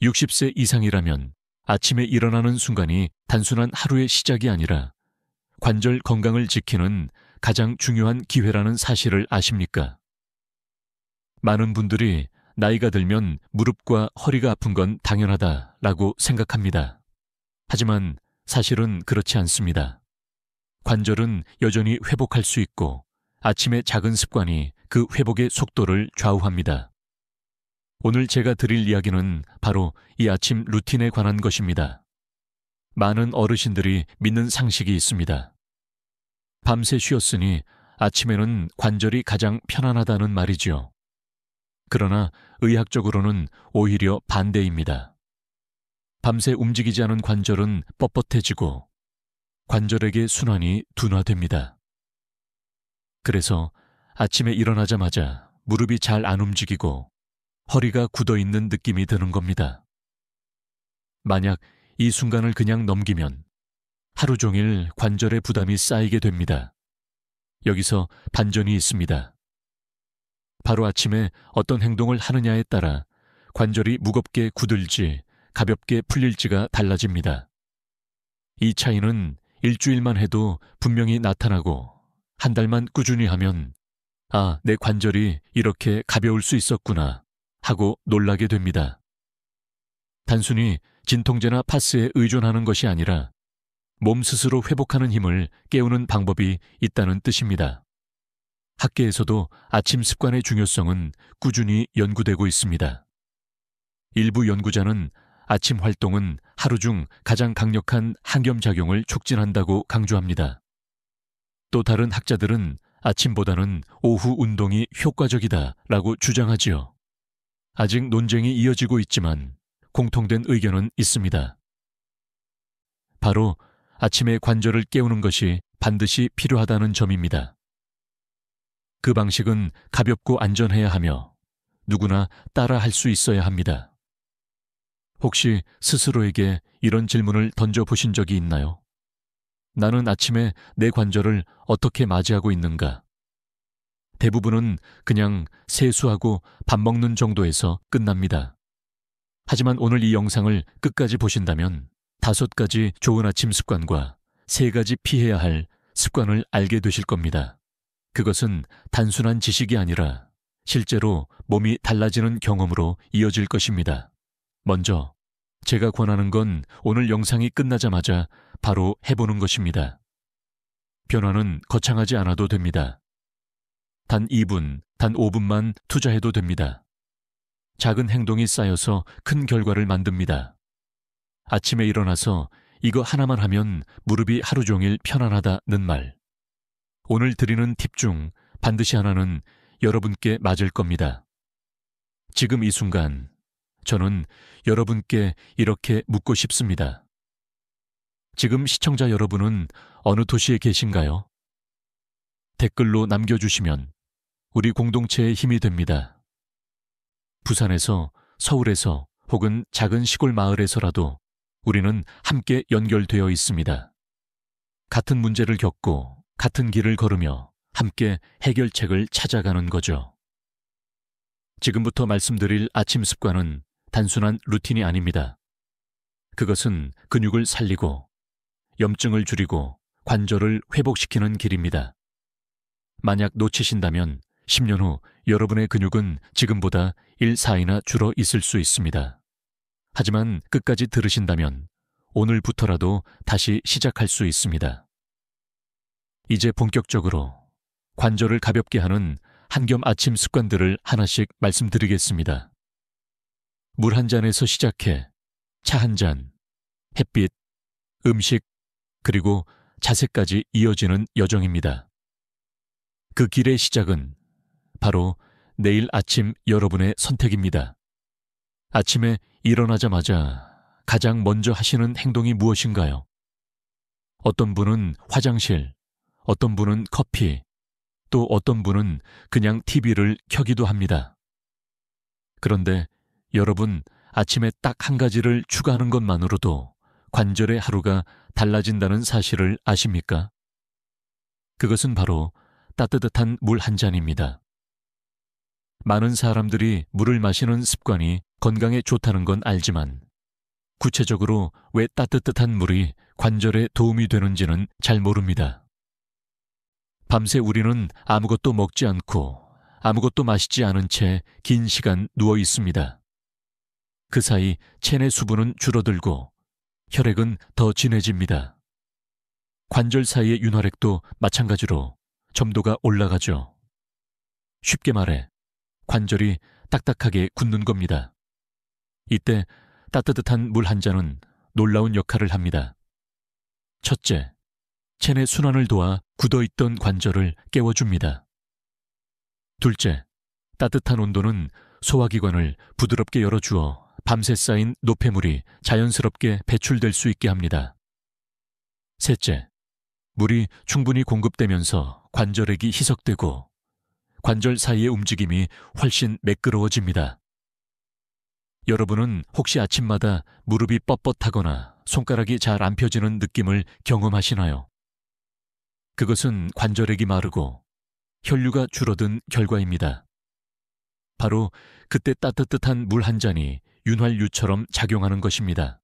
60세 이상이라면 아침에 일어나는 순간이 단순한 하루의 시작이 아니라 관절 건강을 지키는 가장 중요한 기회라는 사실을 아십니까? 많은 분들이 나이가 들면 무릎과 허리가 아픈 건 당연하다라고 생각합니다. 하지만 사실은 그렇지 않습니다. 관절은 여전히 회복할 수 있고 아침의 작은 습관이 그 회복의 속도를 좌우합니다. 오늘 제가 드릴 이야기는 바로 이 아침 루틴에 관한 것입니다. 많은 어르신들이 믿는 상식이 있습니다. 밤새 쉬었으니 아침에는 관절이 가장 편안하다는 말이지요. 그러나 의학적으로는 오히려 반대입니다. 밤새 움직이지 않은 관절은 뻣뻣해지고 관절에게 순환이 둔화됩니다. 그래서 아침에 일어나자마자 무릎이 잘 안 움직이고 허리가 굳어있는 느낌이 드는 겁니다. 만약 이 순간을 그냥 넘기면 하루 종일 관절에 부담이 쌓이게 됩니다. 여기서 반전이 있습니다. 바로 아침에 어떤 행동을 하느냐에 따라 관절이 무겁게 굳을지 가볍게 풀릴지가 달라집니다. 이 차이는 일주일만 해도 분명히 나타나고 한 달만 꾸준히 하면 아, 내 관절이 이렇게 가벼울 수 있었구나 하고 놀라게 됩니다. 단순히 진통제나 파스에 의존하는 것이 아니라 몸 스스로 회복하는 힘을 깨우는 방법이 있다는 뜻입니다. 학계에서도 아침 습관의 중요성은 꾸준히 연구되고 있습니다. 일부 연구자는 아침 활동은 하루 중 가장 강력한 항염작용을 촉진한다고 강조합니다. 또 다른 학자들은 아침보다는 오후 운동이 효과적이다라고 주장하지요. 아직 논쟁이 이어지고 있지만 공통된 의견은 있습니다. 바로 아침에 관절을 깨우는 것이 반드시 필요하다는 점입니다. 그 방식은 가볍고 안전해야 하며 누구나 따라 할 수 있어야 합니다. 혹시 스스로에게 이런 질문을 던져보신 적이 있나요? 나는 아침에 내 관절을 어떻게 맞이하고 있는가? 대부분은 그냥 세수하고 밥 먹는 정도에서 끝납니다. 하지만 오늘 이 영상을 끝까지 보신다면 5가지 좋은 아침 습관과 3가지 피해야 할 습관을 알게 되실 겁니다. 그것은 단순한 지식이 아니라 실제로 몸이 달라지는 경험으로 이어질 것입니다. 먼저 제가 권하는 건 오늘 영상이 끝나자마자 바로 해보는 것입니다. 변화는 거창하지 않아도 됩니다. 단 2분, 단 5분만 투자해도 됩니다. 작은 행동이 쌓여서 큰 결과를 만듭니다. 아침에 일어나서 이거 하나만 하면 무릎이 하루 종일 편안하다는 말. 오늘 드리는 팁 중 반드시 하나는 여러분께 맞을 겁니다. 지금 이 순간 저는 여러분께 이렇게 묻고 싶습니다. 지금 시청자 여러분은 어느 도시에 계신가요? 댓글로 남겨주시면 우리 공동체의 힘이 됩니다. 부산에서, 서울에서 혹은 작은 시골 마을에서라도 우리는 함께 연결되어 있습니다. 같은 문제를 겪고 같은 길을 걸으며 함께 해결책을 찾아가는 거죠. 지금부터 말씀드릴 아침 습관은 단순한 루틴이 아닙니다. 그것은 근육을 살리고 염증을 줄이고 관절을 회복시키는 길입니다. 만약 놓치신다면 10년 후 여러분의 근육은 지금보다 1, 4이나 줄어 있을 수 있습니다. 하지만 끝까지 들으신다면 오늘부터라도 다시 시작할 수 있습니다. 이제 본격적으로 관절을 가볍게 하는 한겸 아침 습관들을 하나씩 말씀드리겠습니다. 물 한 잔에서 시작해 차 한 잔, 햇빛, 음식, 그리고 자세까지 이어지는 여정입니다. 그 길의 시작은 바로 내일 아침 여러분의 선택입니다. 아침에 일어나자마자 가장 먼저 하시는 행동이 무엇인가요? 어떤 분은 화장실, 어떤 분은 커피, 또 어떤 분은 그냥 TV를 켜기도 합니다. 그런데 여러분, 아침에 딱 한 가지를 추가하는 것만으로도 관절의 하루가 달라진다는 사실을 아십니까? 그것은 바로 따뜻한 물 한 잔입니다. 많은 사람들이 물을 마시는 습관이 건강에 좋다는 건 알지만 구체적으로 왜 따뜻한 물이 관절에 도움이 되는지는 잘 모릅니다. 밤새 우리는 아무것도 먹지 않고 아무것도 마시지 않은 채 긴 시간 누워 있습니다. 그 사이 체내 수분은 줄어들고 혈액은 더 진해집니다. 관절 사이의 윤활액도 마찬가지로 점도가 올라가죠. 쉽게 말해 관절이 딱딱하게 굳는 겁니다. 이때 따뜻한 물 한 잔은 놀라운 역할을 합니다. 첫째, 체내 순환을 도와 굳어있던 관절을 깨워줍니다. 둘째, 따뜻한 온도는 소화기관을 부드럽게 열어주어 밤새 쌓인 노폐물이 자연스럽게 배출될 수 있게 합니다. 셋째, 물이 충분히 공급되면서 관절액이 희석되고 관절 사이의 움직임이 훨씬 매끄러워집니다. 여러분은 혹시 아침마다 무릎이 뻣뻣하거나 손가락이 잘 안 펴지는 느낌을 경험하시나요? 그것은 관절액이 마르고 혈류가 줄어든 결과입니다. 바로 그때 따뜻한 물 한 잔이 윤활유처럼 작용하는 것입니다.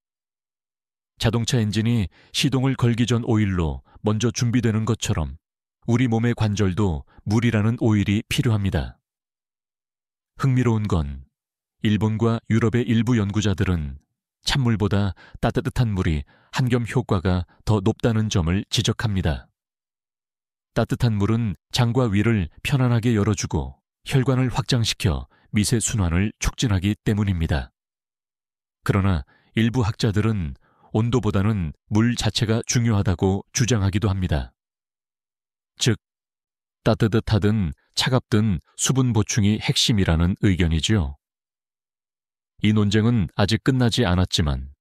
자동차 엔진이 시동을 걸기 전 오일로 먼저 준비되는 것처럼 우리 몸의 관절도 물이라는 오일이 필요합니다. 흥미로운 건 일본과 유럽의 일부 연구자들은 찬물보다 따뜻한 물이 한겸 효과가 더 높다는 점을 지적합니다. 따뜻한 물은 장과 위를 편안하게 열어주고 혈관을 확장시켜 미세 순환을 촉진하기 때문입니다. 그러나 일부 학자들은 온도보다는 물 자체가 중요하다고 주장하기도 합니다. 즉, 따뜻하든 차갑든 수분 보충이 핵심이라는 의견이죠. 이 논쟁은 아직 끝나지 않았지만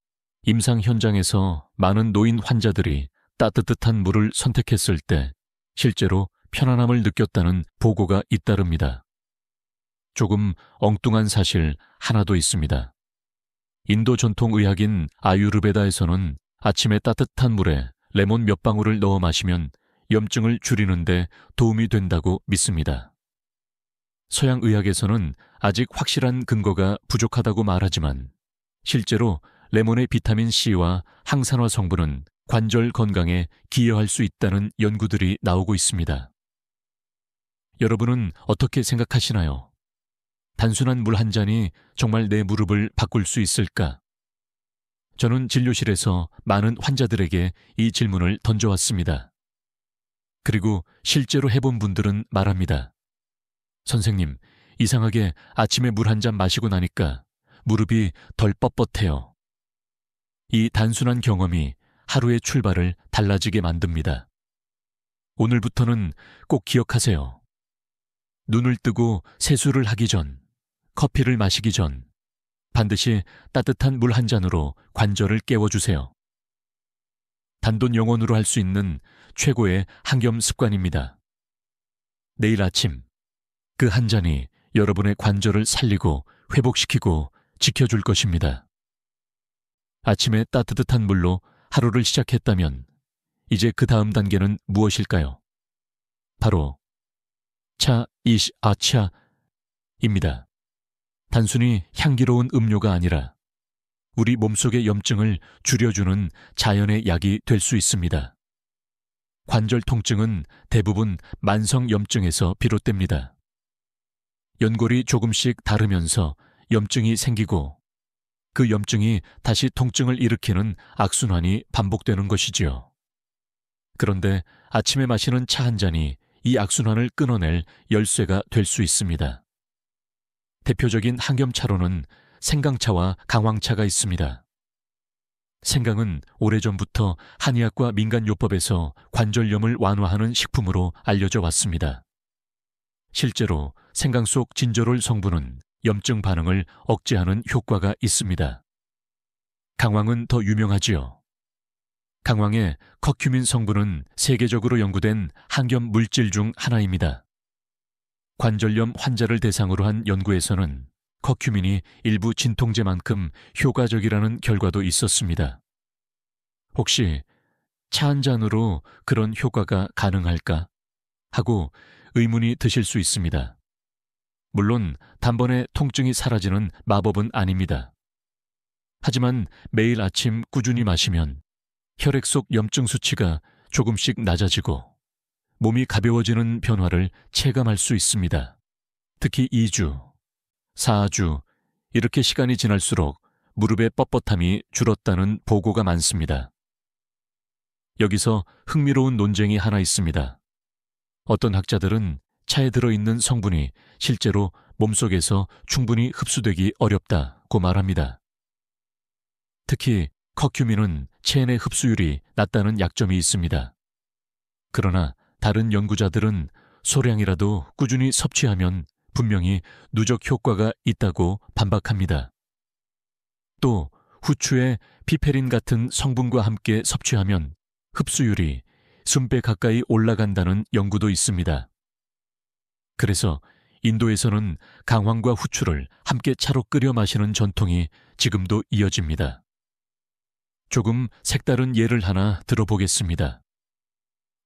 임상 현장에서 많은 노인 환자들이 따뜻한 물을 선택했을 때 실제로 편안함을 느꼈다는 보고가 잇따릅니다. 조금 엉뚱한 사실 하나도 있습니다. 인도 전통의학인 아유르베다에서는 아침에 따뜻한 물에 레몬 몇 방울을 넣어 마시면 염증을 줄이는 데 도움이 된다고 믿습니다. 서양의학에서는 아직 확실한 근거가 부족하다고 말하지만 실제로 레몬의 비타민C와 항산화 성분은 관절 건강에 기여할 수 있다는 연구들이 나오고 있습니다. 여러분은 어떻게 생각하시나요? 단순한 물 한 잔이 정말 내 무릎을 바꿀 수 있을까? 저는 진료실에서 많은 환자들에게 이 질문을 던져왔습니다. 그리고 실제로 해본 분들은 말합니다. 선생님, 이상하게 아침에 물 한 잔 마시고 나니까 무릎이 덜 뻣뻣해요. 이 단순한 경험이 하루의 출발을 달라지게 만듭니다. 오늘부터는 꼭 기억하세요. 눈을 뜨고 세수를 하기 전, 커피를 마시기 전 반드시 따뜻한 물 한 잔으로 관절을 깨워주세요. 단돈 영혼으로 할 수 있는 최고의 한겸 습관입니다. 내일 아침 그 한 잔이 여러분의 관절을 살리고 회복시키고 지켜줄 것입니다. 아침에 따뜻한 물로 하루를 시작했다면 이제 그 다음 단계는 무엇일까요? 바로 차이시아차입니다. 단순히 향기로운 음료가 아니라 우리 몸속의 염증을 줄여주는 자연의 약이 될 수 있습니다. 관절 통증은 대부분 만성 염증에서 비롯됩니다. 연골이 조금씩 닳으면서 염증이 생기고 그 염증이 다시 통증을 일으키는 악순환이 반복되는 것이지요. 그런데 아침에 마시는 차 한 잔이 이 악순환을 끊어낼 열쇠가 될 수 있습니다. 대표적인 한겸차로는 생강차와 강황차가 있습니다. 생강은 오래전부터 한의학과 민간요법에서 관절염을 완화하는 식품으로 알려져 왔습니다. 실제로 생강 속 진저롤 성분은 염증 반응을 억제하는 효과가 있습니다. 강황은 더 유명하지요. 강황의 커큐민 성분은 세계적으로 연구된 한겸 물질 중 하나입니다. 관절염 환자를 대상으로 한 연구에서는 커큐민이 일부 진통제만큼 효과적이라는 결과도 있었습니다. 혹시 차 한 잔으로 그런 효과가 가능할까? 하고 의문이 드실 수 있습니다. 물론 단번에 통증이 사라지는 마법은 아닙니다. 하지만 매일 아침 꾸준히 마시면 혈액 속 염증 수치가 조금씩 낮아지고 몸이 가벼워지는 변화를 체감할 수 있습니다. 특히 2주, 4주 이렇게 시간이 지날수록 무릎의 뻣뻣함이 줄었다는 보고가 많습니다. 여기서 흥미로운 논쟁이 하나 있습니다. 어떤 학자들은 차에 들어있는 성분이 실제로 몸속에서 충분히 흡수되기 어렵다고 말합니다. 특히 커큐민은 체내 흡수율이 낮다는 약점이 있습니다. 그러나 다른 연구자들은 소량이라도 꾸준히 섭취하면 분명히 누적 효과가 있다고 반박합니다. 또 후추에 피페린 같은 성분과 함께 섭취하면 흡수율이 숨배 가까이 올라간다는 연구도 있습니다. 그래서 인도에서는 강황과 후추를 함께 차로 끓여 마시는 전통이 지금도 이어집니다. 조금 색다른 예를 하나 들어보겠습니다.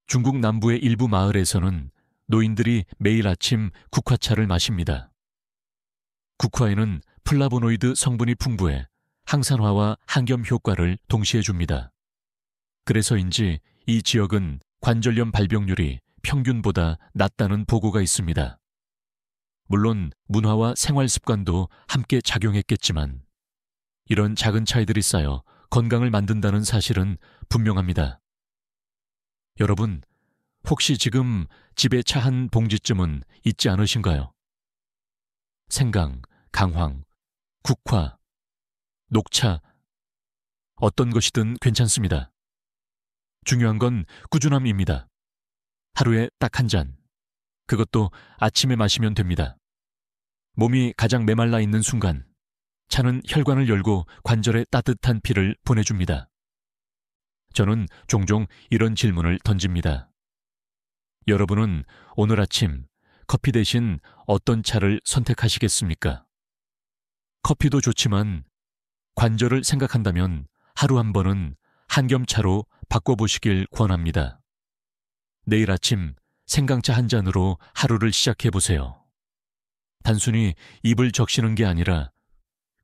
중국 남부의 일부 마을에서는 노인들이 매일 아침 국화차를 마십니다. 국화에는 플라보노이드 성분이 풍부해 항산화와 항염 효과를 동시에 줍니다. 그래서인지 이 지역은 관절염 발병률이 평균보다 낮다는 보고가 있습니다. 물론 문화와 생활 습관도 함께 작용했겠지만 이런 작은 차이들이 쌓여 건강을 만든다는 사실은 분명합니다. 여러분, 혹시 지금 집에 차 한 봉지쯤은 있지 않으신가요? 생강, 강황, 국화, 녹차, 어떤 것이든 괜찮습니다. 중요한 건 꾸준함입니다. 하루에 딱 한 잔. 그것도 아침에 마시면 됩니다. 몸이 가장 메말라 있는 순간, 차는 혈관을 열고 관절에 따뜻한 피를 보내줍니다. 저는 종종 이런 질문을 던집니다. 여러분은 오늘 아침 커피 대신 어떤 차를 선택하시겠습니까? 커피도 좋지만 관절을 생각한다면 하루 한 번은 한겸차로 바꿔보시길 권합니다. 내일 아침 생강차 한 잔으로 하루를 시작해보세요. 단순히 입을 적시는 게 아니라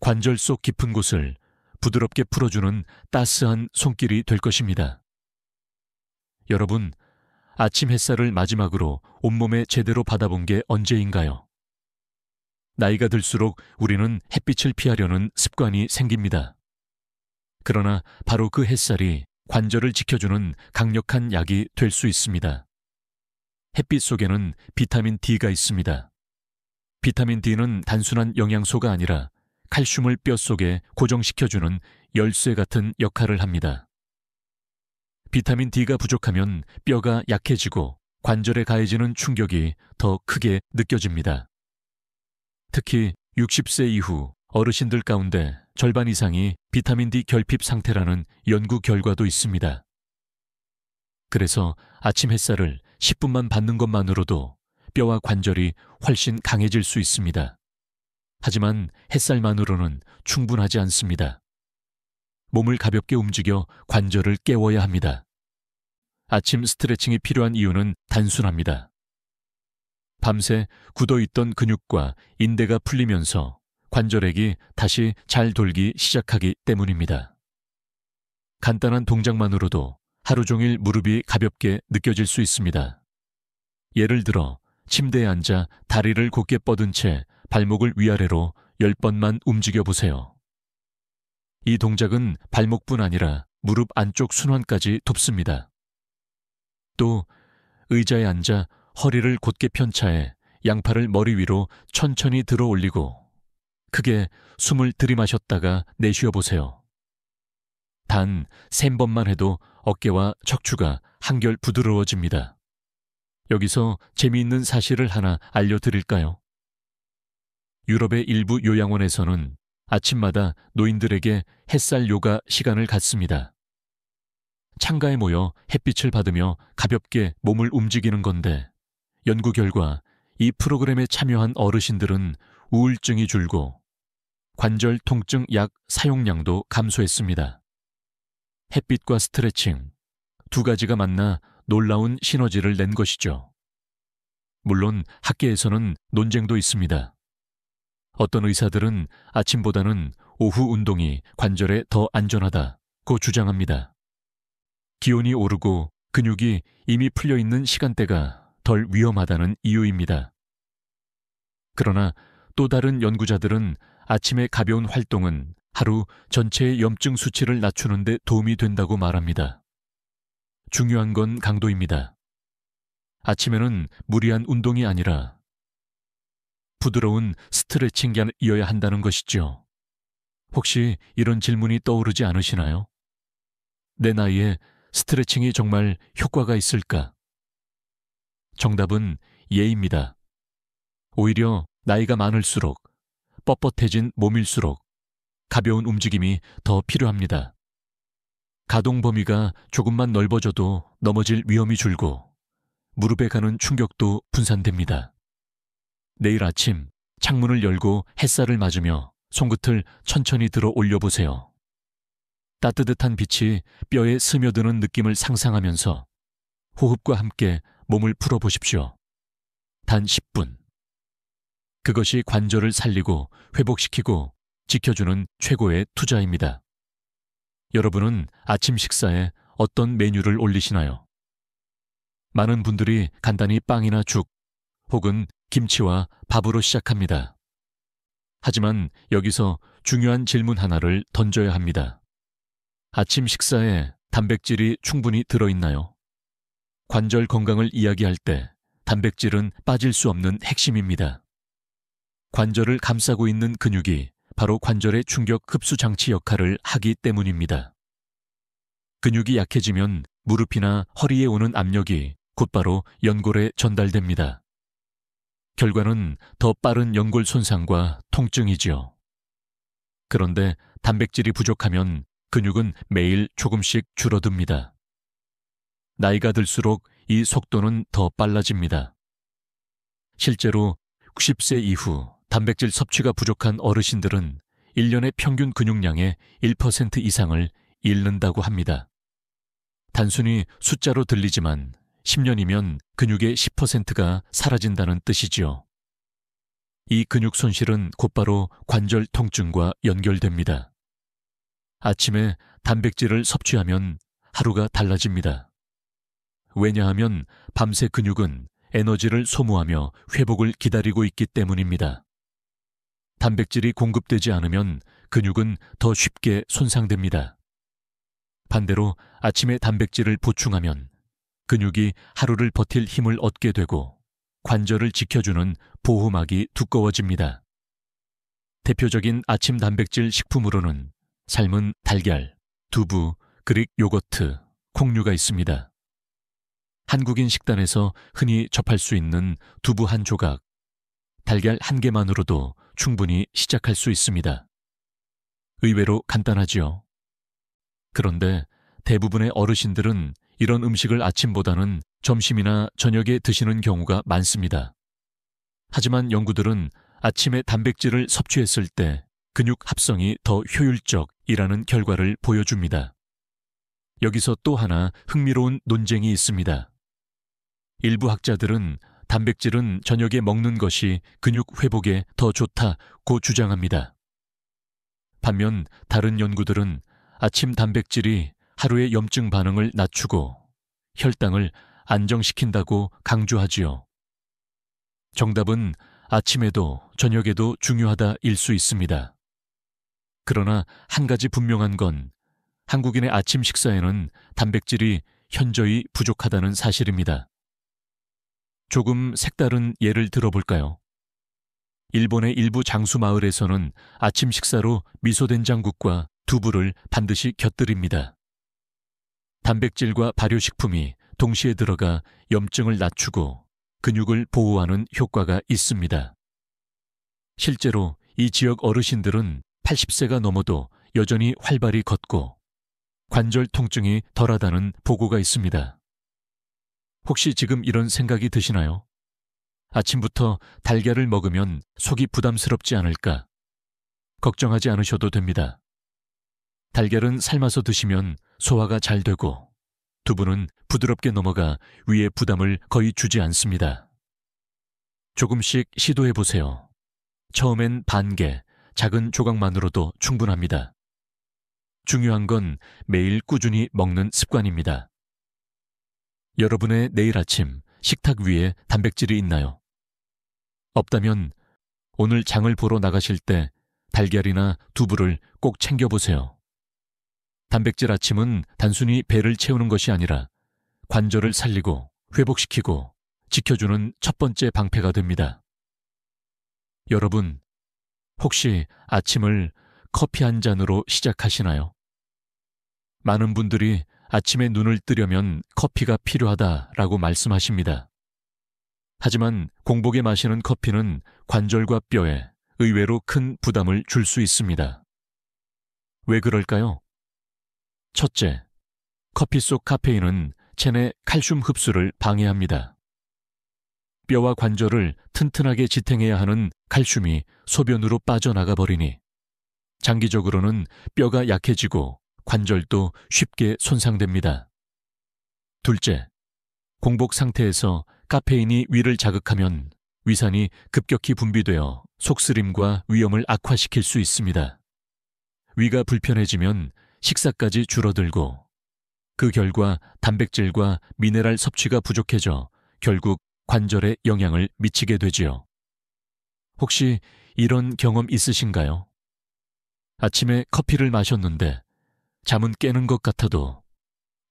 관절 속 깊은 곳을 부드럽게 풀어주는 따스한 손길이 될 것입니다. 여러분, 아침 햇살을 마지막으로 온몸에 제대로 받아본 게 언제인가요? 나이가 들수록 우리는 햇빛을 피하려는 습관이 생깁니다. 그러나 바로 그 햇살이 관절을 지켜주는 강력한 약이 될 수 있습니다. 햇빛 속에는 비타민 D가 있습니다. 비타민 D는 단순한 영양소가 아니라 칼슘을 뼈 속에 고정시켜주는 열쇠 같은 역할을 합니다. 비타민 D가 부족하면 뼈가 약해지고 관절에 가해지는 충격이 더 크게 느껴집니다. 특히 60세 이후 어르신들 가운데 절반 이상이 비타민 D 결핍 상태라는 연구 결과도 있습니다. 그래서 아침 햇살을 10분만 받는 것만으로도 뼈와 관절이 훨씬 강해질 수 있습니다. 하지만 햇살만으로는 충분하지 않습니다. 몸을 가볍게 움직여 관절을 깨워야 합니다. 아침 스트레칭이 필요한 이유는 단순합니다. 밤새 굳어있던 근육과 인대가 풀리면서 관절액이 다시 잘 돌기 시작하기 때문입니다. 간단한 동작만으로도 하루 종일 무릎이 가볍게 느껴질 수 있습니다. 예를 들어 침대에 앉아 다리를 곧게 뻗은 채 발목을 위아래로 10번만 움직여 보세요. 이 동작은 발목뿐 아니라 무릎 안쪽 순환까지 돕습니다. 또 의자에 앉아 허리를 곧게 편 차에 양팔을 머리 위로 천천히 들어 올리고 크게 숨을 들이마셨다가 내쉬어 보세요. 단 3번만 해도 어깨와 척추가 한결 부드러워집니다. 여기서 재미있는 사실을 하나 알려드릴까요? 유럽의 일부 요양원에서는 아침마다 노인들에게 햇살 요가 시간을 갖습니다. 창가에 모여 햇빛을 받으며 가볍게 몸을 움직이는 건데 연구 결과 이 프로그램에 참여한 어르신들은 우울증이 줄고 관절 통증 약 사용량도 감소했습니다. 햇빛과 스트레칭, 두 가지가 만나 놀라운 시너지를 낸 것이죠. 물론 학계에서는 논쟁도 있습니다. 어떤 의사들은 아침보다는 오후 운동이 관절에 더 안전하다고 주장합니다. 기온이 오르고 근육이 이미 풀려있는 시간대가 덜 위험하다는 이유입니다. 그러나 또 다른 연구자들은 아침의 가벼운 활동은 하루 전체의 염증 수치를 낮추는 데 도움이 된다고 말합니다. 중요한 건 강도입니다. 아침에는 무리한 운동이 아니라 부드러운 스트레칭이어야 한다는 것이죠. 혹시 이런 질문이 떠오르지 않으시나요? 내 나이에 스트레칭이 정말 효과가 있을까? 정답은 예입니다. 오히려 나이가 많을수록 뻣뻣해진 몸일수록 가벼운 움직임이 더 필요합니다. 가동 범위가 조금만 넓어져도 넘어질 위험이 줄고 무릎에 가는 충격도 분산됩니다. 내일 아침 창문을 열고 햇살을 맞으며 손끝을 천천히 들어 올려보세요. 따뜻한 빛이 뼈에 스며드는 느낌을 상상하면서 호흡과 함께 몸을 풀어보십시오. 단 10분. 그것이 관절을 살리고 회복시키고 지켜주는 최고의 투자입니다. 여러분은 아침 식사에 어떤 메뉴를 올리시나요? 많은 분들이 간단히 빵이나 죽 혹은 김치와 밥으로 시작합니다. 하지만 여기서 중요한 질문 하나를 던져야 합니다. 아침 식사에 단백질이 충분히 들어있나요? 관절 건강을 이야기할 때 단백질은 빠질 수 없는 핵심입니다. 관절을 감싸고 있는 근육이 바로 관절의 충격 흡수 장치 역할을 하기 때문입니다. 근육이 약해지면 무릎이나 허리에 오는 압력이 곧바로 연골에 전달됩니다. 결과는 더 빠른 연골 손상과 통증이지요. 그런데 단백질이 부족하면 근육은 매일 조금씩 줄어듭니다. 나이가 들수록 이 속도는 더 빨라집니다. 실제로 60세 이후 단백질 섭취가 부족한 어르신들은 1년의 평균 근육량의 1% 이상을 잃는다고 합니다. 단순히 숫자로 들리지만 10년이면 근육의 10%가 사라진다는 뜻이지요. 이 근육 손실은 곧바로 관절 통증과 연결됩니다. 아침에 단백질을 섭취하면 하루가 달라집니다. 왜냐하면 밤새 근육은 에너지를 소모하며 회복을 기다리고 있기 때문입니다. 단백질이 공급되지 않으면 근육은 더 쉽게 손상됩니다. 반대로 아침에 단백질을 보충하면 근육이 하루를 버틸 힘을 얻게 되고 관절을 지켜주는 보호막이 두꺼워집니다. 대표적인 아침 단백질 식품으로는 삶은 달걀, 두부, 그릭 요거트, 콩류가 있습니다. 한국인 식단에서 흔히 접할 수 있는 두부 한 조각, 달걀 한 개만으로도 충분히 시작할 수 있습니다. 의외로 간단하지요. 그런데 대부분의 어르신들은 이런 음식을 아침보다는 점심이나 저녁에 드시는 경우가 많습니다. 하지만 연구들은 아침에 단백질을 섭취했을 때 근육 합성이 더 효율적이라는 결과를 보여줍니다. 여기서 또 하나 흥미로운 논쟁이 있습니다. 일부 학자들은 단백질은 저녁에 먹는 것이 근육 회복에 더 좋다고 주장합니다. 반면 다른 연구들은 아침 단백질이 하루의 염증 반응을 낮추고 혈당을 안정시킨다고 강조하지요. 정답은 아침에도 저녁에도 중요하다일 수 있습니다. 그러나 한 가지 분명한 건 한국인의 아침 식사에는 단백질이 현저히 부족하다는 사실입니다. 조금 색다른 예를 들어볼까요? 일본의 일부 장수 마을에서는 아침 식사로 미소된장국과 두부를 반드시 곁들입니다. 단백질과 발효식품이 동시에 들어가 염증을 낮추고 근육을 보호하는 효과가 있습니다. 실제로 이 지역 어르신들은 80세가 넘어도 여전히 활발히 걷고 관절 통증이 덜하다는 보고가 있습니다. 혹시 지금 이런 생각이 드시나요? 아침부터 달걀을 먹으면 속이 부담스럽지 않을까? 걱정하지 않으셔도 됩니다. 달걀은 삶아서 드시면 소화가 잘 되고 두부는 부드럽게 넘어가 위에 부담을 거의 주지 않습니다. 조금씩 시도해 보세요. 처음엔 반 개, 작은 조각만으로도 충분합니다. 중요한 건 매일 꾸준히 먹는 습관입니다. 여러분의 내일 아침 식탁 위에 단백질이 있나요? 없다면 오늘 장을 보러 나가실 때 달걀이나 두부를 꼭 챙겨보세요. 단백질 아침은 단순히 배를 채우는 것이 아니라 관절을 살리고 회복시키고 지켜주는 첫 번째 방패가 됩니다. 여러분, 혹시 아침을 커피 한 잔으로 시작하시나요? 많은 분들이 아침에 눈을 뜨려면 커피가 필요하다라고 말씀하십니다. 하지만 공복에 마시는 커피는 관절과 뼈에 의외로 큰 부담을 줄 수 있습니다. 왜 그럴까요? 첫째, 커피 속 카페인은 체내 칼슘 흡수를 방해합니다. 뼈와 관절을 튼튼하게 지탱해야 하는 칼슘이 소변으로 빠져나가 버리니 장기적으로는 뼈가 약해지고 관절도 쉽게 손상됩니다. 둘째, 공복 상태에서 카페인이 위를 자극하면 위산이 급격히 분비되어 속쓰림과 위염을 악화시킬 수 있습니다. 위가 불편해지면 식사까지 줄어들고 그 결과 단백질과 미네랄 섭취가 부족해져 결국 관절에 영향을 미치게 되지요. 혹시 이런 경험 있으신가요? 아침에 커피를 마셨는데 잠은 깨는 것 같아도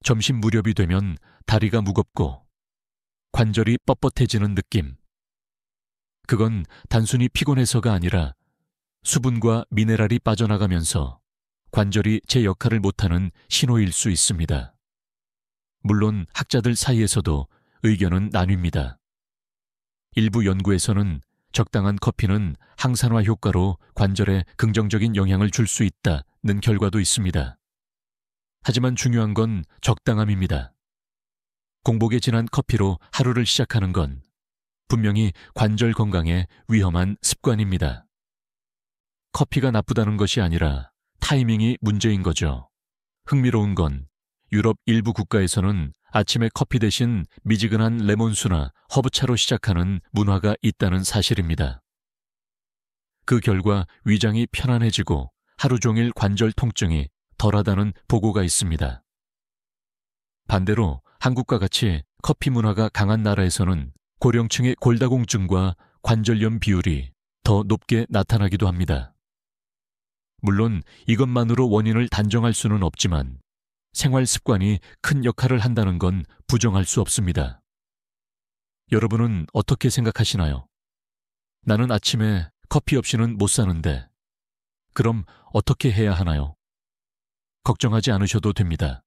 점심 무렵이 되면 다리가 무겁고 관절이 뻣뻣해지는 느낌. 그건 단순히 피곤해서가 아니라 수분과 미네랄이 빠져나가면서 관절이 제 역할을 못하는 신호일 수 있습니다. 물론 학자들 사이에서도 의견은 나뉩니다. 일부 연구에서는 적당한 커피는 항산화 효과로 관절에 긍정적인 영향을 줄 수 있다는 결과도 있습니다. 하지만 중요한 건 적당함입니다. 공복에 진한 커피로 하루를 시작하는 건 분명히 관절 건강에 위험한 습관입니다. 커피가 나쁘다는 것이 아니라 타이밍이 문제인 거죠. 흥미로운 건 유럽 일부 국가에서는 아침에 커피 대신 미지근한 레몬수나 허브차로 시작하는 문화가 있다는 사실입니다. 그 결과 위장이 편안해지고 하루 종일 관절 통증이 덜하다는 보고가 있습니다. 반대로 한국과 같이 커피 문화가 강한 나라에서는 고령층의 골다공증과 관절염 비율이 더 높게 나타나기도 합니다. 물론 이것만으로 원인을 단정할 수는 없지만 생활 습관이 큰 역할을 한다는 건 부정할 수 없습니다. 여러분은 어떻게 생각하시나요? 나는 아침에 커피 없이는 못 사는데 그럼 어떻게 해야 하나요? 걱정하지 않으셔도 됩니다.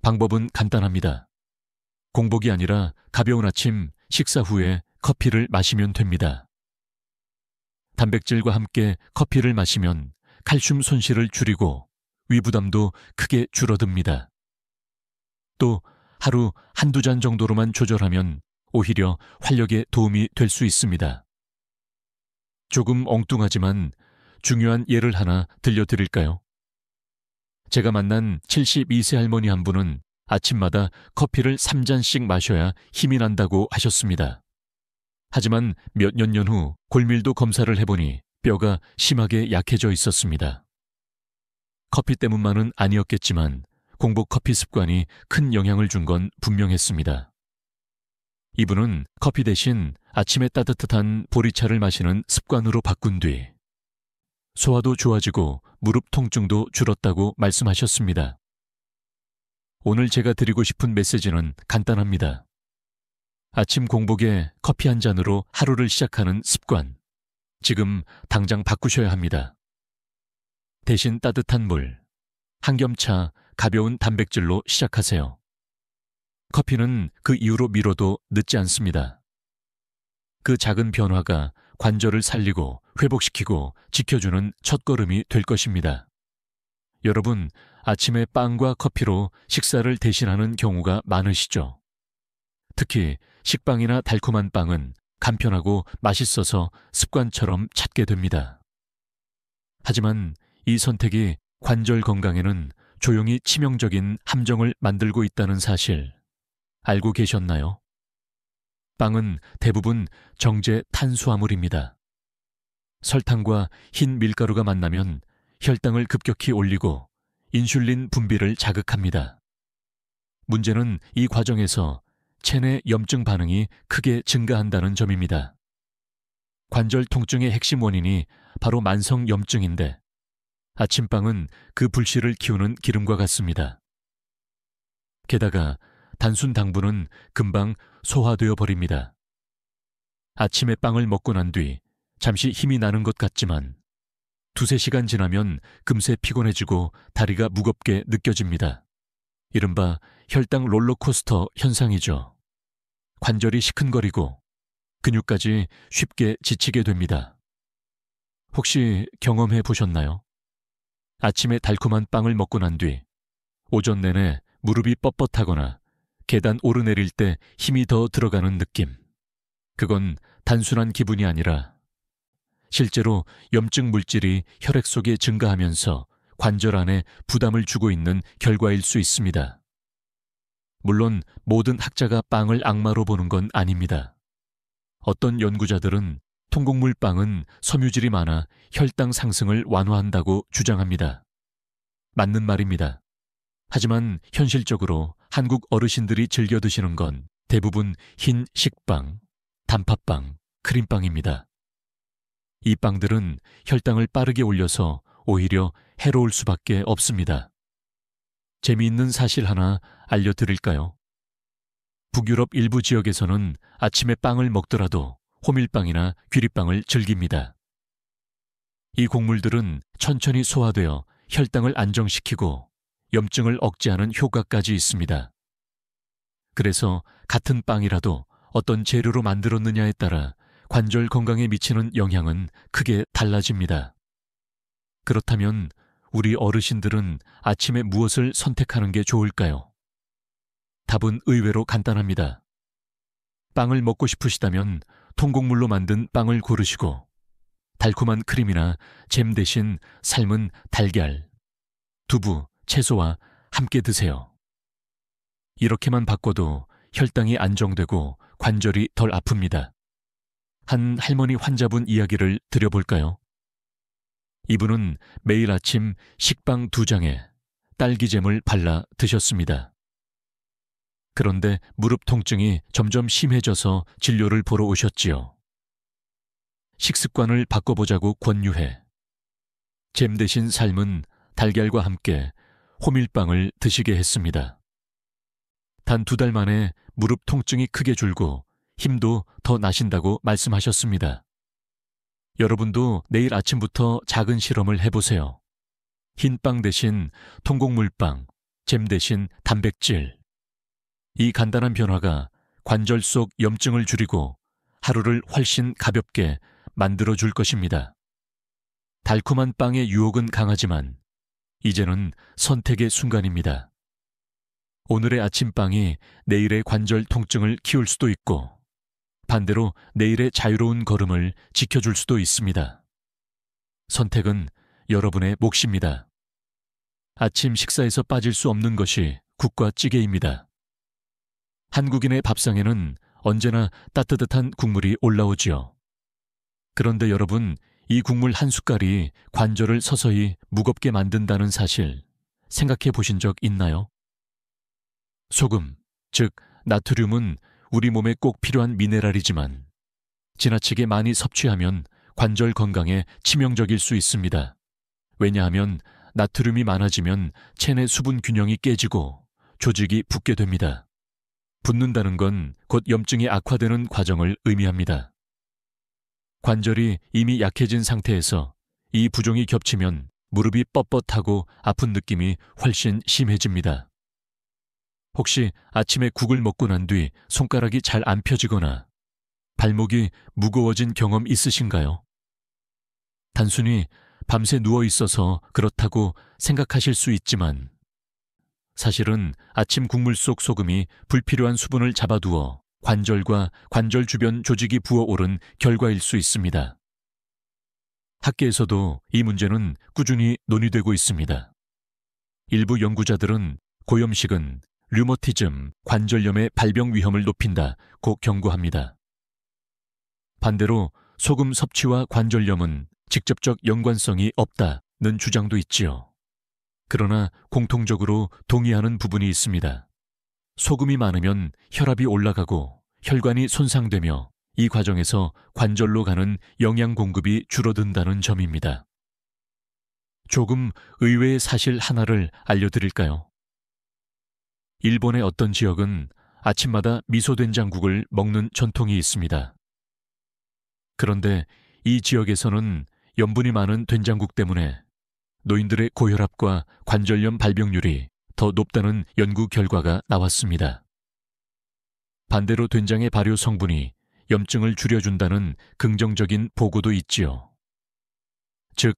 방법은 간단합니다. 공복이 아니라 가벼운 아침 식사 후에 커피를 마시면 됩니다. 단백질과 함께 커피를 마시면 칼슘 손실을 줄이고 위부담도 크게 줄어듭니다. 또 하루 한두 잔 정도로만 조절하면 오히려 활력에 도움이 될 수 있습니다. 조금 엉뚱하지만 중요한 예를 하나 들려드릴까요? 제가 만난 72세 할머니 한 분은 아침마다 커피를 3잔씩 마셔야 힘이 난다고 하셨습니다. 하지만 몇 년 후 골밀도 검사를 해보니 뼈가 심하게 약해져 있었습니다. 커피 때문만은 아니었겠지만 공복 커피 습관이 큰 영향을 준 건 분명했습니다. 이분은 커피 대신 아침에 따뜻한 보리차를 마시는 습관으로 바꾼 뒤 소화도 좋아지고 무릎 통증도 줄었다고 말씀하셨습니다. 오늘 제가 드리고 싶은 메시지는 간단합니다. 아침 공복에 커피 한 잔으로 하루를 시작하는 습관, 지금 당장 바꾸셔야 합니다. 대신 따뜻한 물, 한 겸 차 가벼운 단백질로 시작하세요. 커피는 그 이후로 미뤄도 늦지 않습니다. 그 작은 변화가 관절을 살리고 회복시키고 지켜주는 첫걸음이 될 것입니다. 여러분, 아침에 빵과 커피로 식사를 대신하는 경우가 많으시죠? 특히 식빵이나 달콤한 빵은 간편하고 맛있어서 습관처럼 찾게 됩니다. 하지만 이 선택이 관절 건강에는 조용히 치명적인 함정을 만들고 있다는 사실 알고 계셨나요? 빵은 대부분 정제 탄수화물입니다. 설탕과 흰 밀가루가 만나면 혈당을 급격히 올리고 인슐린 분비를 자극합니다. 문제는 이 과정에서 체내 염증 반응이 크게 증가한다는 점입니다. 관절 통증의 핵심 원인이 바로 만성 염증인데 아침빵은 그 불씨를 키우는 기름과 같습니다. 게다가 단순 당분은 금방 소화되어 버립니다. 아침에 빵을 먹고 난 뒤 잠시 힘이 나는 것 같지만 두세 시간 지나면 금세 피곤해지고 다리가 무겁게 느껴집니다. 이른바 혈당 롤러코스터 현상이죠. 관절이 시큰거리고 근육까지 쉽게 지치게 됩니다. 혹시 경험해 보셨나요? 아침에 달콤한 빵을 먹고 난 뒤 오전 내내 무릎이 뻣뻣하거나 계단 오르내릴 때 힘이 더 들어가는 느낌. 그건 단순한 기분이 아니라 실제로 염증 물질이 혈액 속에 증가하면서 관절 안에 부담을 주고 있는 결과일 수 있습니다. 물론 모든 학자가 빵을 악마로 보는 건 아닙니다. 어떤 연구자들은 통곡물 빵은 섬유질이 많아 혈당 상승을 완화한다고 주장합니다. 맞는 말입니다. 하지만 현실적으로 한국 어르신들이 즐겨 드시는 건 대부분 흰 식빵, 단팥빵, 크림빵입니다. 이 빵들은 혈당을 빠르게 올려서 오히려 해로울 수밖에 없습니다. 재미있는 사실 하나 알려드릴까요? 북유럽 일부 지역에서는 아침에 빵을 먹더라도 호밀빵이나 귀리빵을 즐깁니다. 이 곡물들은 천천히 소화되어 혈당을 안정시키고 염증을 억제하는 효과까지 있습니다. 그래서 같은 빵이라도 어떤 재료로 만들었느냐에 따라 관절 건강에 미치는 영향은 크게 달라집니다. 그렇다면 우리 어르신들은 아침에 무엇을 선택하는 게 좋을까요? 답은 의외로 간단합니다. 빵을 먹고 싶으시다면 통곡물로 만든 빵을 고르시고 달콤한 크림이나 잼 대신 삶은 달걀, 두부, 채소와 함께 드세요. 이렇게만 바꿔도 혈당이 안정되고 관절이 덜 아픕니다. 한 할머니 환자분 이야기를 드려볼까요? 이분은 매일 아침 식빵 2장에 딸기잼을 발라 드셨습니다. 그런데 무릎 통증이 점점 심해져서 진료를 보러 오셨지요. 식습관을 바꿔보자고 권유해 잼 대신 삶은 달걀과 함께 호밀빵을 드시게 했습니다. 단 2달 만에 무릎 통증이 크게 줄고 힘도 더 나신다고 말씀하셨습니다. 여러분도 내일 아침부터 작은 실험을 해보세요. 흰빵 대신 통곡물빵, 잼 대신 단백질. 이 간단한 변화가 관절 속 염증을 줄이고 하루를 훨씬 가볍게 만들어줄 것입니다. 달콤한 빵의 유혹은 강하지만 이제는 선택의 순간입니다. 오늘의 아침빵이 내일의 관절 통증을 키울 수도 있고 반대로 내일의 자유로운 걸음을 지켜줄 수도 있습니다. 선택은 여러분의 몫입니다. 아침 식사에서 빠질 수 없는 것이 국과 찌개입니다. 한국인의 밥상에는 언제나 따뜻한 국물이 올라오지요. 그런데 여러분, 이 국물 한 숟갈이 관절을 서서히 무겁게 만든다는 사실 생각해 보신 적 있나요? 소금, 즉 나트륨은 우리 몸에 꼭 필요한 미네랄이지만 지나치게 많이 섭취하면 관절 건강에 치명적일 수 있습니다. 왜냐하면 나트륨이 많아지면 체내 수분 균형이 깨지고 조직이 붓게 됩니다. 붓는다는 건 곧 염증이 악화되는 과정을 의미합니다. 관절이 이미 약해진 상태에서 이 부종이 겹치면 무릎이 뻣뻣하고 아픈 느낌이 훨씬 심해집니다. 혹시 아침에 국을 먹고 난 뒤 손가락이 잘 안 펴지거나 발목이 무거워진 경험 있으신가요? 단순히 밤새 누워 있어서 그렇다고 생각하실 수 있지만 사실은 아침 국물 속 소금이 불필요한 수분을 잡아두어 관절과 관절 주변 조직이 부어오른 결과일 수 있습니다. 학계에서도 이 문제는 꾸준히 논의되고 있습니다. 일부 연구자들은 고염식은 류머티즘, 관절염의 발병 위험을 높인다고 경고합니다. 반대로 소금 섭취와 관절염은 직접적 연관성이 없다는 주장도 있지요. 그러나 공통적으로 동의하는 부분이 있습니다. 소금이 많으면 혈압이 올라가고 혈관이 손상되며 이 과정에서 관절로 가는 영양 공급이 줄어든다는 점입니다. 조금 의외의 사실 하나를 알려드릴까요? 일본의 어떤 지역은 아침마다 미소된장국을 먹는 전통이 있습니다. 그런데 이 지역에서는 염분이 많은 된장국 때문에 노인들의 고혈압과 관절염 발병률이 더 높다는 연구 결과가 나왔습니다. 반대로 된장의 발효 성분이 염증을 줄여준다는 긍정적인 보고도 있지요. 즉,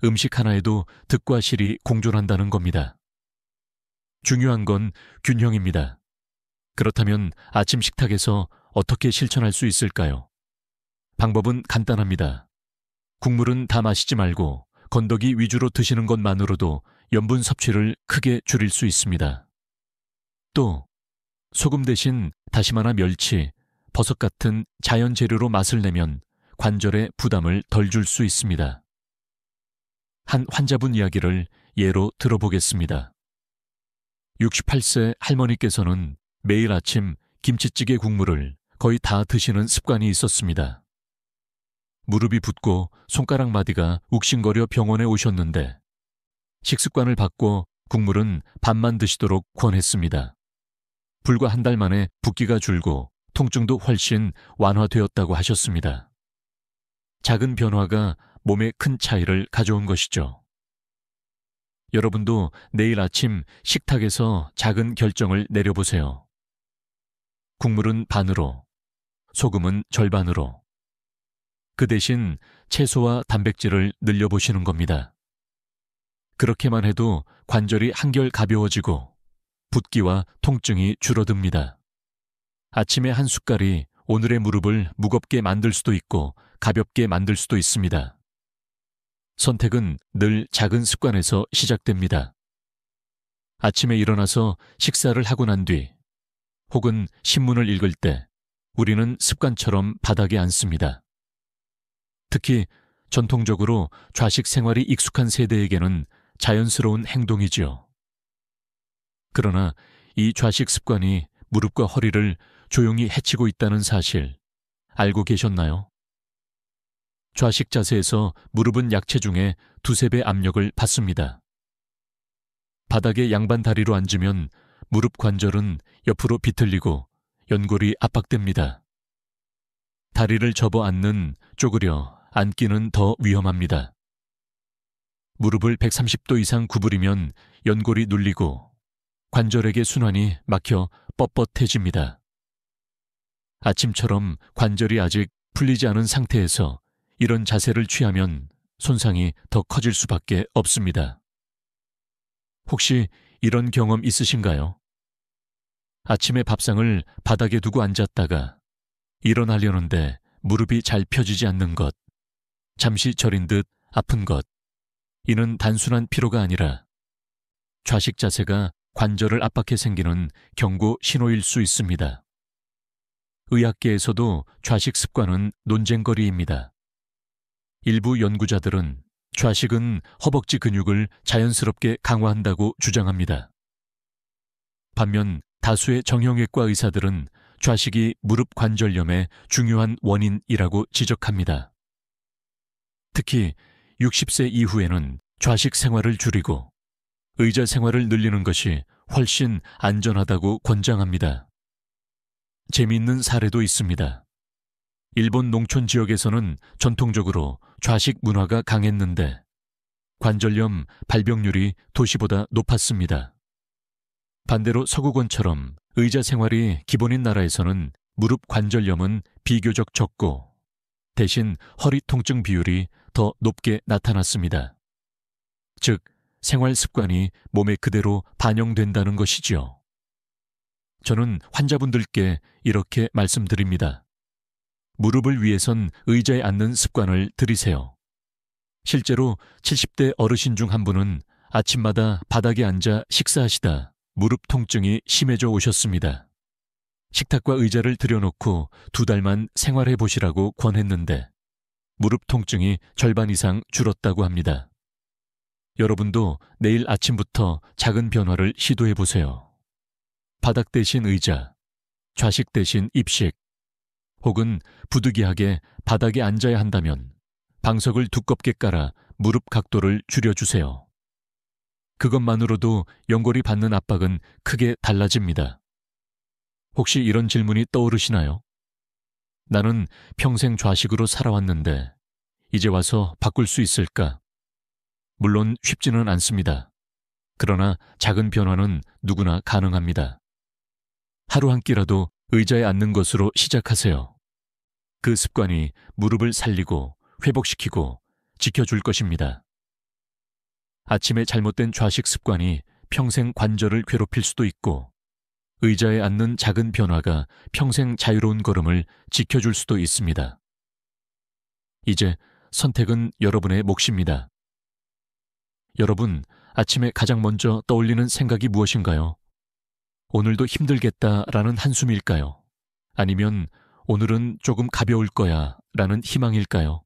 음식 하나에도 득과 실이 공존한다는 겁니다. 중요한 건 균형입니다. 그렇다면 아침 식탁에서 어떻게 실천할 수 있을까요? 방법은 간단합니다. 국물은 다 마시지 말고 건더기 위주로 드시는 것만으로도 염분 섭취를 크게 줄일 수 있습니다. 또 소금 대신 다시마나 멸치, 버섯 같은 자연 재료로 맛을 내면 관절에 부담을 덜 줄 수 있습니다. 한 환자분 이야기를 예로 들어보겠습니다. 68세 할머니께서는 매일 아침 김치찌개 국물을 거의 다 드시는 습관이 있었습니다. 무릎이 붓고 손가락 마디가 욱신거려 병원에 오셨는데 식습관을 바꿔 국물은 반만 드시도록 권했습니다. 불과 한 달 만에 붓기가 줄고 통증도 훨씬 완화되었다고 하셨습니다. 작은 변화가 몸에 큰 차이를 가져온 것이죠. 여러분도 내일 아침 식탁에서 작은 결정을 내려보세요. 국물은 반으로, 소금은 절반으로. 그 대신 채소와 단백질을 늘려보시는 겁니다. 그렇게만 해도 관절이 한결 가벼워지고 붓기와 통증이 줄어듭니다. 아침에 한 숟갈이 오늘의 무릎을 무겁게 만들 수도 있고 가볍게 만들 수도 있습니다. 선택은 늘 작은 습관에서 시작됩니다. 아침에 일어나서 식사를 하고 난 뒤, 혹은 신문을 읽을 때 우리는 습관처럼 바닥에 앉습니다. 특히 전통적으로 좌식 생활이 익숙한 세대에게는 자연스러운 행동이지요. 그러나 이 좌식 습관이 무릎과 허리를 조용히 해치고 있다는 사실 알고 계셨나요? 좌식 자세에서 무릎은 약체중에 두세 배 압력을 받습니다. 바닥에 양반 다리로 앉으면 무릎 관절은 옆으로 비틀리고 연골이 압박됩니다. 다리를 접어 앉는 쪼그려 앉기는 더 위험합니다. 무릎을 130도 이상 구부리면 연골이 눌리고 관절에게 순환이 막혀 뻣뻣해집니다. 아침처럼 관절이 아직 풀리지 않은 상태에서 이런 자세를 취하면 손상이 더 커질 수밖에 없습니다. 혹시 이런 경험 있으신가요? 아침에 밥상을 바닥에 두고 앉았다가 일어나려는데 무릎이 잘 펴지지 않는 것, 잠시 저린 듯 아픈 것, 이는 단순한 피로가 아니라 좌식 자세가 관절을 압박해 생기는 경고 신호일 수 있습니다. 의학계에서도 좌식 습관은 논쟁거리입니다. 일부 연구자들은 좌식은 허벅지 근육을 자연스럽게 강화한다고 주장합니다. 반면 다수의 정형외과 의사들은 좌식이 무릎 관절염의 중요한 원인이라고 지적합니다. 특히 60세 이후에는 좌식 생활을 줄이고 의자 생활을 늘리는 것이 훨씬 안전하다고 권장합니다. 재미있는 사례도 있습니다. 일본 농촌 지역에서는 전통적으로 좌식 문화가 강했는데 관절염 발병률이 도시보다 높았습니다. 반대로 서구권처럼 의자 생활이 기본인 나라에서는 무릎 관절염은 비교적 적고 대신 허리 통증 비율이 더 높게 나타났습니다. 즉, 생활 습관이 몸에 그대로 반영된다는 것이지요. 저는 환자분들께 이렇게 말씀드립니다. 무릎을 위해선 의자에 앉는 습관을 들이세요. 실제로 70대 어르신 중 한 분은 아침마다 바닥에 앉아 식사하시다 무릎 통증이 심해져 오셨습니다. 식탁과 의자를 들여놓고 2달만 생활해 보시라고 권했는데 무릎 통증이 절반 이상 줄었다고 합니다. 여러분도 내일 아침부터 작은 변화를 시도해 보세요. 바닥 대신 의자, 좌식 대신 입식, 혹은 부득이하게 바닥에 앉아야 한다면 방석을 두껍게 깔아 무릎 각도를 줄여주세요. 그것만으로도 연골이 받는 압박은 크게 달라집니다. 혹시 이런 질문이 떠오르시나요? 나는 평생 좌식으로 살아왔는데 이제 와서 바꿀 수 있을까? 물론 쉽지는 않습니다. 그러나 작은 변화는 누구나 가능합니다. 하루 한 끼라도 의자에 앉는 것으로 시작하세요. 그 습관이 무릎을 살리고 회복시키고 지켜줄 것입니다. 아침에 잘못된 좌식 습관이 평생 관절을 괴롭힐 수도 있고 의자에 앉는 작은 변화가 평생 자유로운 걸음을 지켜줄 수도 있습니다. 이제 선택은 여러분의 몫입니다. 여러분, 아침에 가장 먼저 떠올리는 생각이 무엇인가요? 오늘도 힘들겠다라는 한숨일까요? 아니면 오늘은 조금 가벼울 거야 라는 희망일까요?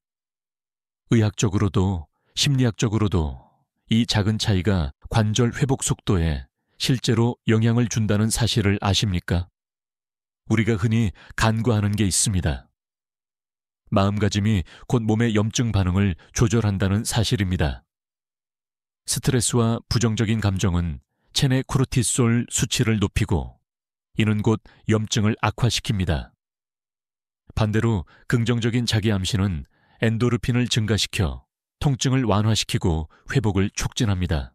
의학적으로도 심리학적으로도 이 작은 차이가 관절 회복 속도에 실제로 영향을 준다는 사실을 아십니까? 우리가 흔히 간과하는 게 있습니다. 마음가짐이 곧 몸의 염증 반응을 조절한다는 사실입니다. 스트레스와 부정적인 감정은 체내 코르티솔 수치를 높이고 이는 곧 염증을 악화시킵니다. 반대로 긍정적인 자기암시는 엔도르핀을 증가시켜 통증을 완화시키고 회복을 촉진합니다.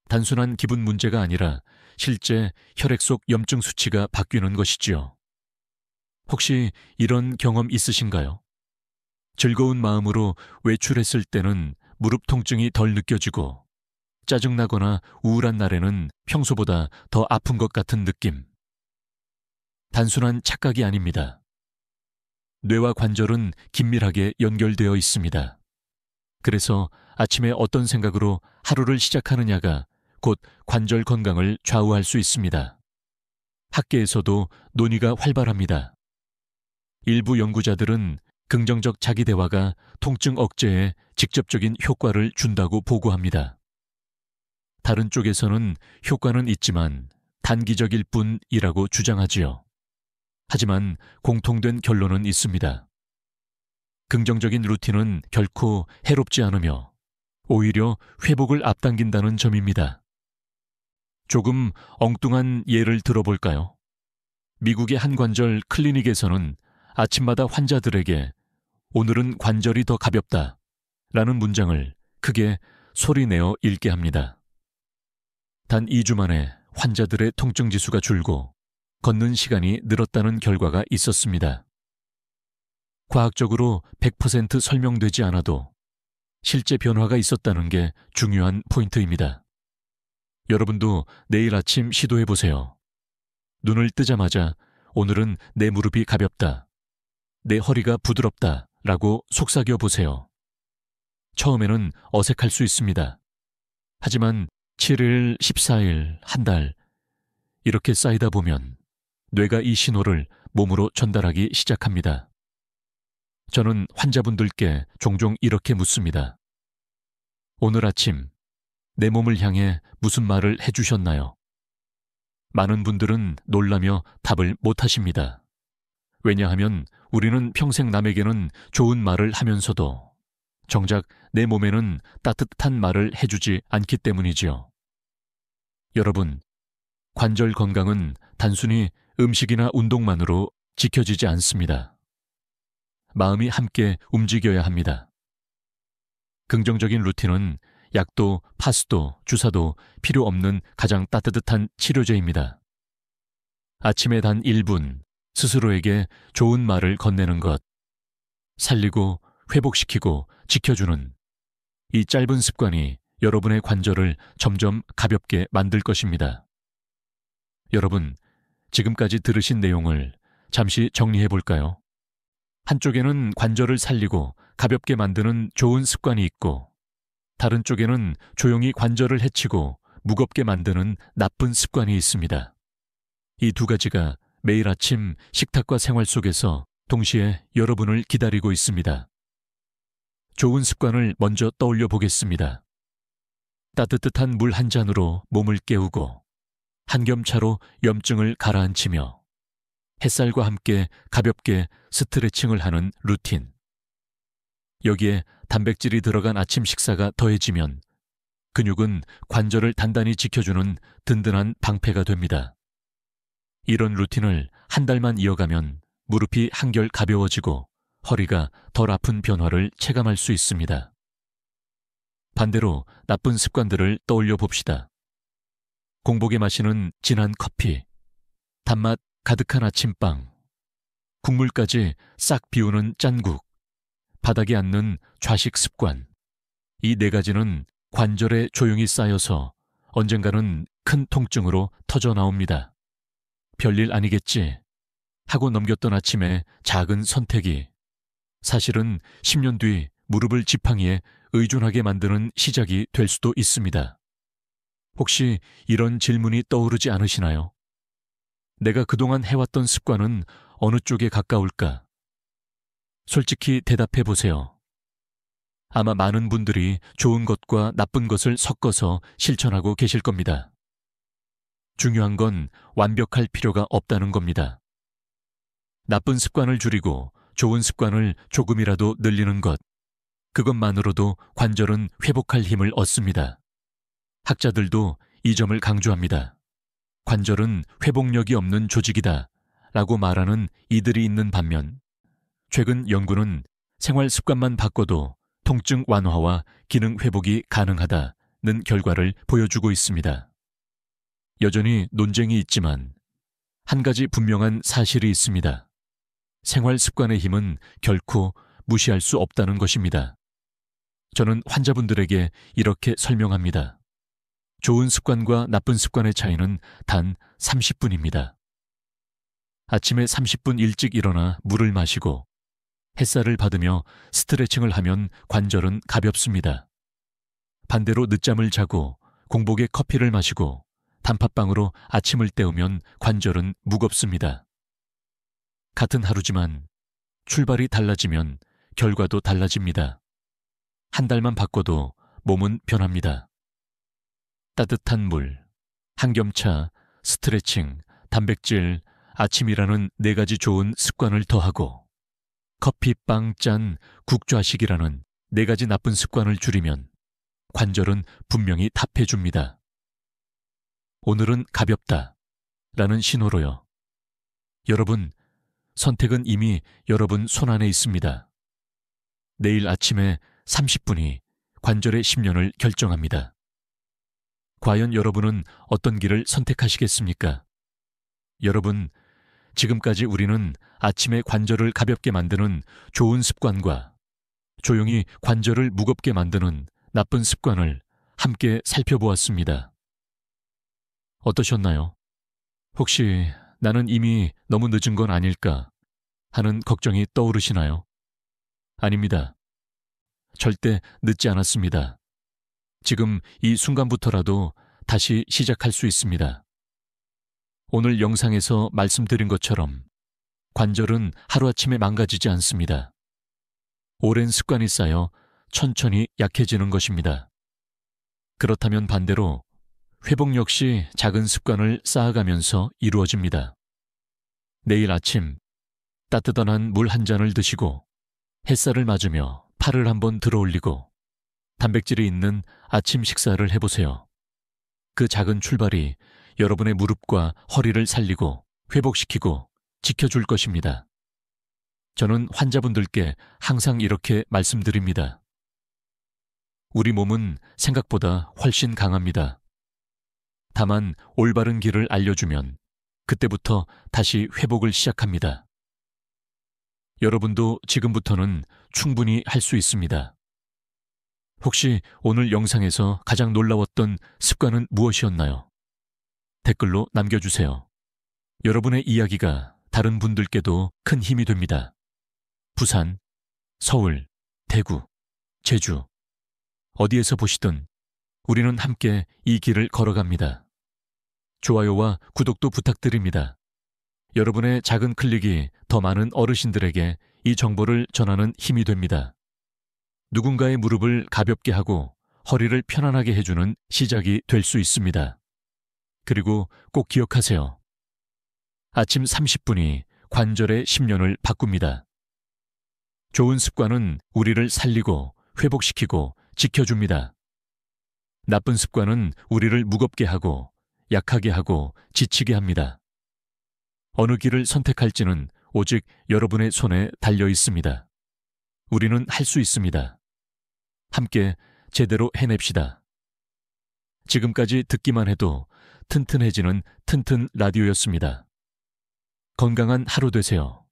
단순한 기분 문제가 아니라 실제 혈액 속 염증 수치가 바뀌는 것이지요. 혹시 이런 경험 있으신가요? 즐거운 마음으로 외출했을 때는 무릎 통증이 덜 느껴지고 짜증나거나 우울한 날에는 평소보다 더 아픈 것 같은 느낌. 단순한 착각이 아닙니다. 뇌와 관절은 긴밀하게 연결되어 있습니다. 그래서 아침에 어떤 생각으로 하루를 시작하느냐가 곧 관절 건강을 좌우할 수 있습니다. 학계에서도 논의가 활발합니다. 일부 연구자들은 긍정적 자기 대화가 통증 억제에 직접적인 효과를 준다고 보고합니다. 다른 쪽에서는 효과는 있지만 단기적일 뿐이라고 주장하지요. 하지만 공통된 결론은 있습니다. 긍정적인 루틴은 결코 해롭지 않으며 오히려 회복을 앞당긴다는 점입니다. 조금 엉뚱한 예를 들어볼까요? 미국의 한 관절 클리닉에서는 아침마다 환자들에게 오늘은 관절이 더 가볍다 라는 문장을 크게 소리내어 읽게 합니다. 단 2주 만에 환자들의 통증 지수가 줄고 걷는 시간이 늘었다는 결과가 있었습니다. 과학적으로 100% 설명되지 않아도 실제 변화가 있었다는 게 중요한 포인트입니다. 여러분도 내일 아침 시도해 보세요. 눈을 뜨자마자 오늘은 내 무릎이 가볍다, 내 허리가 부드럽다 라고 속삭여 보세요. 처음에는 어색할 수 있습니다. 하지만 7일, 14일, 한 달 이렇게 쌓이다 보면 뇌가 이 신호를 몸으로 전달하기 시작합니다. 저는 환자분들께 종종 이렇게 묻습니다. 오늘 아침 내 몸을 향해 무슨 말을 해주셨나요? 많은 분들은 놀라며 답을 못하십니다. 왜냐하면 우리는 평생 남에게는 좋은 말을 하면서도 정작 내 몸에는 따뜻한 말을 해주지 않기 때문이지요. 여러분, 관절 건강은 단순히 음식이나 운동만으로 지켜지지 않습니다. 마음이 함께 움직여야 합니다. 긍정적인 루틴은 약도, 파스도, 주사도 필요 없는 가장 따뜻한 치료제입니다. 아침에 단 1분 스스로에게 좋은 말을 건네는 것, 살리고 회복시키고 지켜주는 이 짧은 습관이 여러분의 관절을 점점 가볍게 만들 것입니다. 여러분, 지금까지 들으신 내용을 잠시 정리해 볼까요? 한쪽에는 관절을 살리고 가볍게 만드는 좋은 습관이 있고 다른 쪽에는 조용히 관절을 해치고 무겁게 만드는 나쁜 습관이 있습니다. 이 두 가지가 매일 아침 식탁과 생활 속에서 동시에 여러분을 기다리고 있습니다. 좋은 습관을 먼저 떠올려 보겠습니다. 따뜻한 물 한 잔으로 몸을 깨우고 한 겸차로 염증을 가라앉히며 햇살과 함께 가볍게 스트레칭을 하는 루틴. 여기에 단백질이 들어간 아침 식사가 더해지면 근육은 관절을 단단히 지켜주는 든든한 방패가 됩니다. 이런 루틴을 한 달만 이어가면 무릎이 한결 가벼워지고 허리가 덜 아픈 변화를 체감할 수 있습니다. 반대로 나쁜 습관들을 떠올려 봅시다. 공복에 마시는 진한 커피, 단맛 가득한 아침빵, 국물까지 싹 비우는 짠국, 바닥에 앉는 좌식 습관. 이 네 가지는 관절에 조용히 쌓여서 언젠가는 큰 통증으로 터져 나옵니다. 별일 아니겠지 하고 넘겼던 아침의 작은 선택이 사실은 10년 뒤 무릎을 지팡이에 의존하게 만드는 시작이 될 수도 있습니다. 혹시 이런 질문이 떠오르지 않으시나요? 내가 그동안 해왔던 습관은 어느 쪽에 가까울까? 솔직히 대답해 보세요. 아마 많은 분들이 좋은 것과 나쁜 것을 섞어서 실천하고 계실 겁니다. 중요한 건 완벽할 필요가 없다는 겁니다. 나쁜 습관을 줄이고 좋은 습관을 조금이라도 늘리는 것, 그것만으로도 관절은 회복할 힘을 얻습니다. 학자들도 이 점을 강조합니다. 관절은 회복력이 없는 조직이다 라고 말하는 이들이 있는 반면 최근 연구는 생활 습관만 바꿔도 통증 완화와 기능 회복이 가능하다는 결과를 보여주고 있습니다. 여전히 논쟁이 있지만 한 가지 분명한 사실이 있습니다. 생활 습관의 힘은 결코 무시할 수 없다는 것입니다. 저는 환자분들에게 이렇게 설명합니다. 좋은 습관과 나쁜 습관의 차이는 단 30분입니다. 아침에 30분 일찍 일어나 물을 마시고 햇살을 받으며 스트레칭을 하면 관절은 가볍습니다. 반대로 늦잠을 자고 공복에 커피를 마시고 단팥빵으로 아침을 때우면 관절은 무겁습니다. 같은 하루지만 출발이 달라지면 결과도 달라집니다. 한 달만 바꿔도 몸은 변합니다. 따뜻한 물, 한 겸차, 스트레칭, 단백질, 아침이라는 네 가지 좋은 습관을 더하고 커피, 빵, 짠, 국, 좌식이라는 네 가지 나쁜 습관을 줄이면 관절은 분명히 답해줍니다. 오늘은 가볍다 라는 신호로요. 여러분, 선택은 이미 여러분 손안에 있습니다. 내일 아침에 30분이 관절의 10년을 결정합니다. 과연 여러분은 어떤 길을 선택하시겠습니까? 여러분, 지금까지 우리는 아침에 관절을 가볍게 만드는 좋은 습관과 조용히 관절을 무겁게 만드는 나쁜 습관을 함께 살펴보았습니다. 어떠셨나요? 혹시 나는 이미 너무 늦은 건 아닐까 하는 걱정이 떠오르시나요? 아닙니다. 절대 늦지 않았습니다. 지금 이 순간부터라도 다시 시작할 수 있습니다. 오늘 영상에서 말씀드린 것처럼 관절은 하루아침에 망가지지 않습니다. 오랜 습관이 쌓여 천천히 약해지는 것입니다. 그렇다면 반대로 회복 역시 작은 습관을 쌓아가면서 이루어집니다. 내일 아침 따뜻한 물 한 잔을 드시고 햇살을 맞으며 팔을 한번 들어 올리고 단백질이 있는 아침 식사를 해보세요. 그 작은 출발이 여러분의 무릎과 허리를 살리고 회복시키고 지켜줄 것입니다. 저는 환자분들께 항상 이렇게 말씀드립니다. 우리 몸은 생각보다 훨씬 강합니다. 다만 올바른 길을 알려주면 그때부터 다시 회복을 시작합니다. 여러분도 지금부터는 충분히 할 수 있습니다. 혹시 오늘 영상에서 가장 놀라웠던 습관은 무엇이었나요? 댓글로 남겨주세요. 여러분의 이야기가 다른 분들께도 큰 힘이 됩니다. 부산, 서울, 대구, 제주, 어디에서 보시든 우리는 함께 이 길을 걸어갑니다. 좋아요와 구독도 부탁드립니다. 여러분의 작은 클릭이 더 많은 어르신들에게 이 정보를 전하는 힘이 됩니다. 누군가의 무릎을 가볍게 하고 허리를 편안하게 해주는 시작이 될 수 있습니다. 그리고 꼭 기억하세요. 아침 30분이 관절의 10년을 바꿉니다. 좋은 습관은 우리를 살리고 회복시키고 지켜줍니다. 나쁜 습관은 우리를 무겁게 하고 약하게 하고 지치게 합니다. 어느 길을 선택할지는 오직 여러분의 손에 달려 있습니다. 우리는 할 수 있습니다. 함께 제대로 해냅시다. 지금까지 듣기만 해도 튼튼해지는 튼튼 라디오였습니다. 건강한 하루 되세요.